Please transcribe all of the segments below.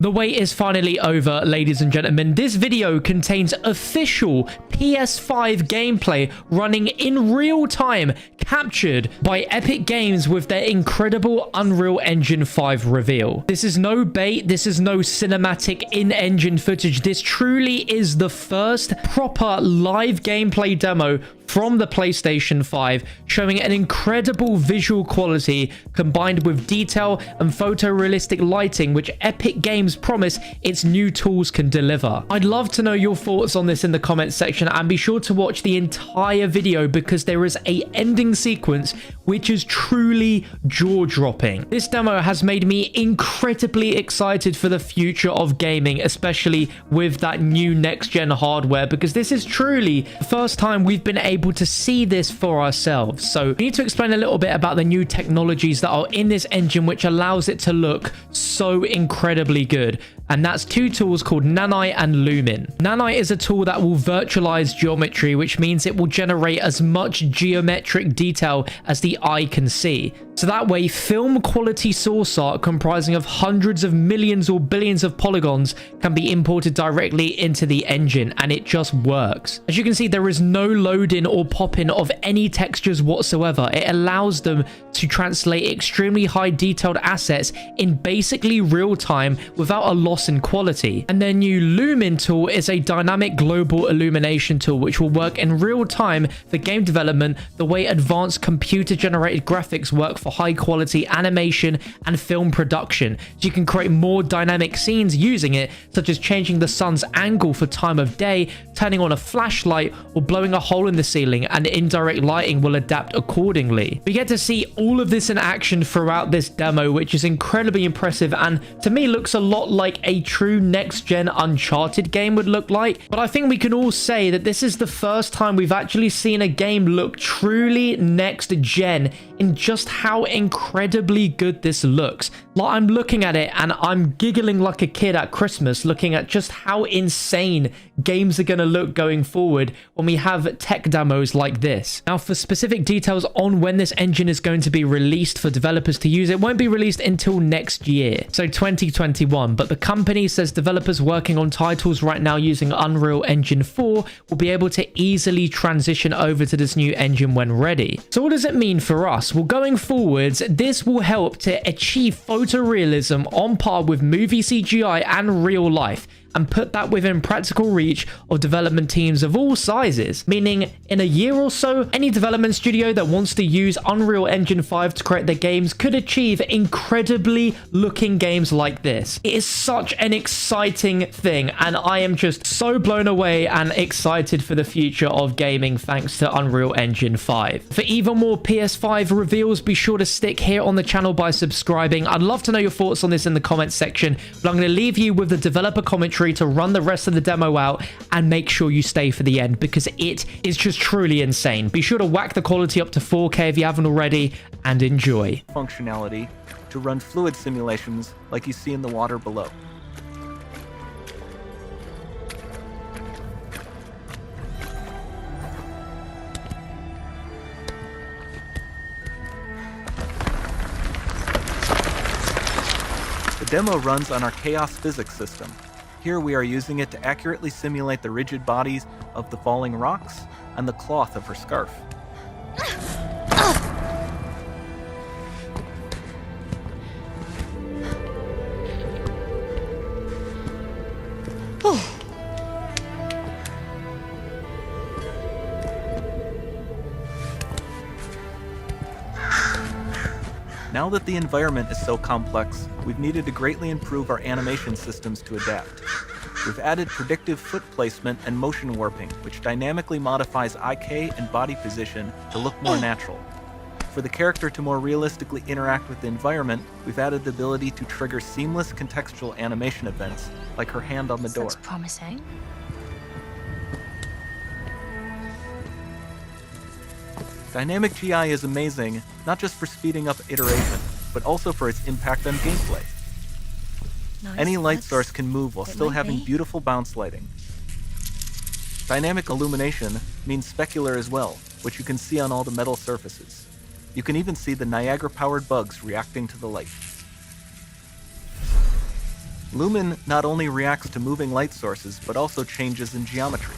The wait is finally over, ladies and gentlemen. This video contains official PS5 gameplay running in real time, captured by Epic Games with their incredible Unreal Engine 5 reveal. This is no bait, this is no cinematic in-engine footage. This truly is the first proper live gameplay demo from the PlayStation 5, showing an incredible visual quality combined with detail and photorealistic lighting, which Epic Games promise its new tools can deliver. I'd love to know your thoughts on this in the comments section, and be sure to watch the entire video because there is a ending sequence which is truly jaw-dropping. This demo has made me incredibly excited for the future of gaming, especially with that new next-gen hardware, because this is truly the first time we've been able to see this for ourselves. So we need to explain a little bit about the new technologies that are in this engine which allows it to look so incredibly good. And that's two tools called Nanite and Lumin. Nanite is a tool that will virtualize geometry, which means it will generate as much geometric detail as the eye can see. So that way, film quality source art comprising of hundreds of millions or billions of polygons can be imported directly into the engine, and it just works. As you can see, there is no load-in or pop-in of any textures whatsoever. It allows them to translate extremely high detailed assets in basically real time without a loss in quality. And their new Lumin tool is a dynamic global illumination tool which will work in real time for game development the way advanced computer generated graphics work for high quality animation and film production. So you can create more dynamic scenes using it, such as changing the sun's angle for time of day, turning on a flashlight, or blowing a hole in the ceiling, and indirect lighting will adapt accordingly. We get to see all of this in action throughout this demo, which is incredibly impressive and to me looks a lot like a true next-gen Uncharted game would look like. But I think we can all say that this is the first time we've actually seen a game look truly next-gen in just how incredibly good this looks. Like, I'm looking at it and I'm giggling like a kid at Christmas, looking at just how insane games are going to look going forward when we have tech demos like this. Now, for specific details on when this engine is going to be released for developers to use, it won't be released until next year, so 2021. But the company says developers working on titles right now using Unreal Engine 4 will be able to easily transition over to this new engine when ready. So what does it mean for us? Well, going forwards, this will help to achieve photorealism on par with movie CGI and real life, and put that within practical reach of development teams of all sizes. Meaning, in a year or so, any development studio that wants to use Unreal Engine 5 to create their games could achieve incredibly looking games like this. It is such an exciting thing, and I am just so blown away and excited for the future of gaming thanks to Unreal Engine 5. For even more PS5 reveals, be sure to stick here on the channel by subscribing. I'd love to know your thoughts on this in the comments section, but I'm going to leave you with the developer commentary to run the rest of the demo out, and make sure you stay for the end because it is just truly insane. Be sure to whack the quality up to 4K if you haven't already, and enjoy. Functionality to run fluid simulations like you see in the water below. The demo runs on our chaos physics system. Here we are using it to accurately simulate the rigid bodies of the falling rocks and the cloth of her scarf. Now that the environment is so complex, we've needed to greatly improve our animation systems to adapt. We've added predictive foot placement and motion warping, which dynamically modifies IK and body position to look more natural. For the character to more realistically interact with the environment, we've added the ability to trigger seamless contextual animation events, like her hand on the door. That's promising. Dynamic GI is amazing, not just for speeding up iteration, but also for its impact on gameplay. Nice. Any light source can move while still having beautiful bounce lighting. Dynamic illumination means specular as well, which you can see on all the metal surfaces. You can even see the Niagara-powered bugs reacting to the light. Lumen not only reacts to moving light sources, but also changes in geometry.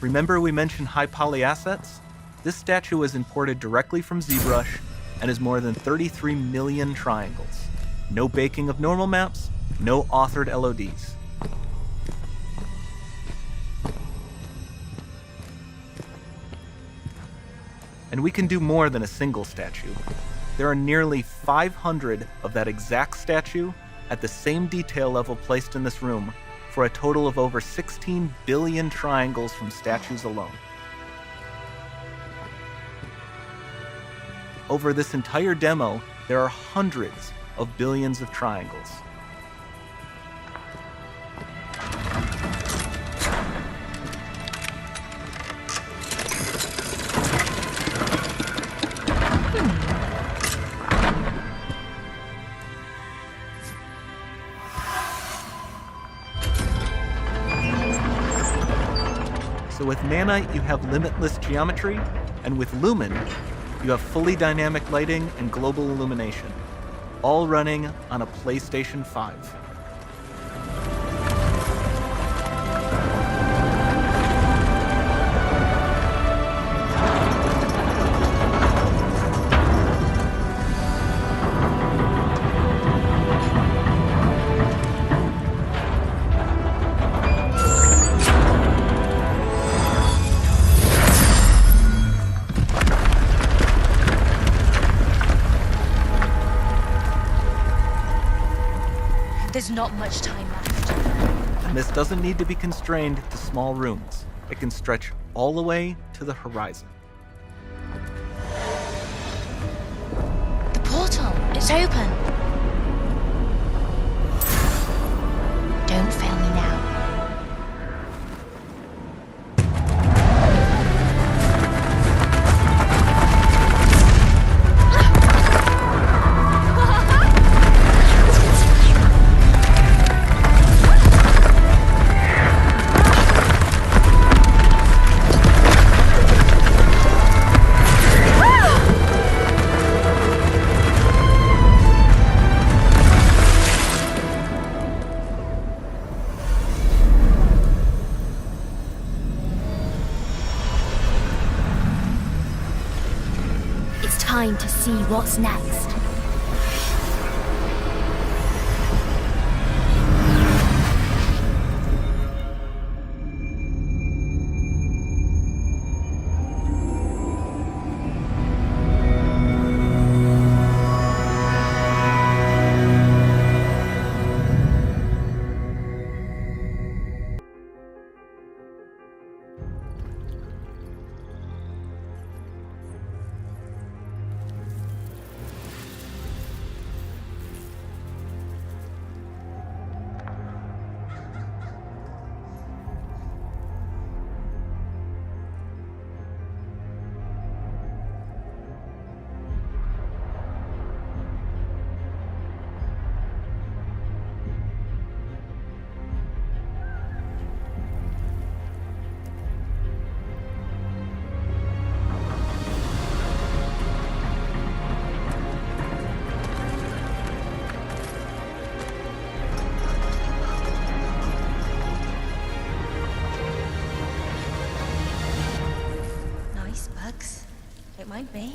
Remember we mentioned high poly assets? This statue was imported directly from ZBrush and is more than 33 million triangles. No baking of normal maps, no authored LODs. And we can do more than a single statue. There are nearly 500 of that exact statue at the same detail level placed in this room, for a total of over 16 billion triangles from statues alone. Over this entire demo, there are hundreds of billions of triangles. So with Nanite, you have limitless geometry, and with Lumen, you have fully dynamic lighting and global illumination, all running on a PlayStation 5. There's not much time left. And this doesn't need to be constrained to small rooms. It can stretch all the way to the horizon. The portal, it's open. Don't fail me now. It's time to see what's next. It might be.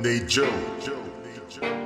Hey Joe.